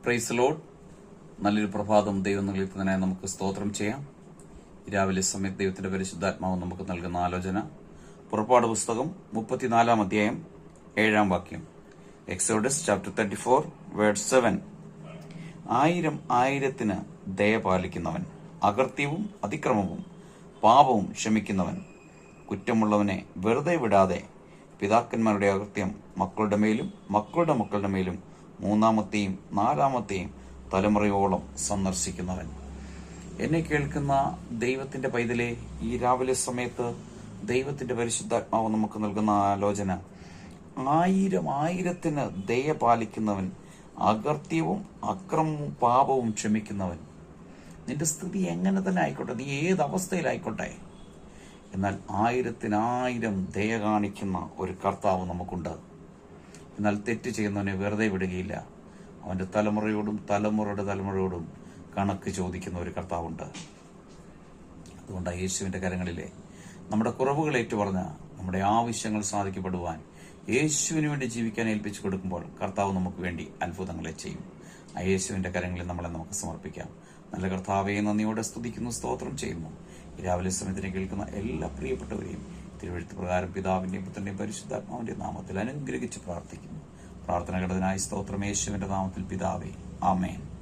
Praise Lord. നല്ലൊരു പ്രഭാതം ദൈവം നൽകുന്നതിനായി നമുക്ക് സ്തോത്രം ചെയ്യാം. രാവിലെ സമയത്ത് ദൈവത്തിന്റെ പരിശുദ്ധാത്മാവ് നമുക്ക് നൽകുന്ന ആലോചന പുറപ്പാട് പുസ്തകം 34 അധ്യായം 7 വാക്യം. Exodus chapter 34 verse 7. 1000 ദയ പാലിക്കുന്നവൻ, അകൃത്യവും അതിക്രമവും പാപവും ക്ഷമിക്കുന്നവൻ, കുറ്റമുള്ളവനെ വെറുതെ വിടാതെ പിതാക്കന്മാരുടെ അകൃത്യം മക്കളുടെ മേലും മക്കളുടെ മക്കളുടെ മേലും 3-ാമത്തെയും 4-ാമത്തെയും തലമുറയോളം സന്ദർശിക്കുന്നവൻ. എന്നെ കേൾക്കുന്ന ദൈവത്തിന്റെ പൈതലെ, ഈ രാവിലെ സമയത്ത് ദൈവത്തിന്റെ പരിശുദ്ധാത്മാവ് നമുക്ക് നൽകുന്ന ആലോചന 1000 ദയ പാലിക്കുന്നവൻ, അകൃത്യവും അക്രമവും പാപവും ക്ഷമിക്കുന്നവൻ. നിന്റെ സ്ഥിതി എങ്ങനെ തന്നെ ആയിക്കോട്ടെ, നീ ഏത് അവസ്ഥയിലായിക്കോട്ടെ, എന്നാൽ 1000 ദയ കാണിക്കുന്ന ഒരു കർത്താവ് നമുക്കുണ്ട്. എന്നാൽ തെറ്റ് ചെയ്യുന്നവനെ വെറുതെ വിടുകയില്ല. അവന്റെ തലമുറയോടും തലമുറയുടെ തലമുറയോടും കണക്ക് ചോദിക്കുന്ന ഒരു കർത്താവുണ്ട്. അതുകൊണ്ട് യേശുവിന്റെ കരങ്ങളിലെ നമ്മുടെ കുറവുകൾ ഏറ്റുപറഞ്ഞ നമ്മുടെ ആവശ്യങ്ങൾ സാധിക്കപ്പെടുവാൻ യേശുവിന് വേണ്ടി ജീവിക്കാൻ ഏൽപ്പിച്ചു കൊടുക്കുമ്പോൾ കർത്താവ് നമുക്ക് വേണ്ടി അത്ഭുതങ്ങളെ ചെയ്യും. ആ യേശുവിന്റെ കരങ്ങളിൽ നമ്മളെ നമുക്ക് സമർപ്പിക്കാം. നല്ല കർത്താവെ, നന്ദിയോടെ സ്തുതിക്കുന്നു, സ്തോത്രം ചെയ്യുന്നു. രാവിലെ സമയത്തിനെ കേൾക്കുന്ന എല്ലാ പ്രിയപ്പെട്ടവരെയും തിരുവെഴുത്ത് പ്രകാരം പിതാവിന്റെയും പുത്രന്റെയും പരിശുദ്ധാത്മാവിന്റെ നാമത്തിൽ അനുഗ്രഹിച്ച് പ്രാർത്ഥിക്കുന്നു. പ്രാർത്ഥന ഘടനായി സ്തോത്രം യേശുവിന്റെ നാമത്തിൽ പിതാവേ, ആമേൻ.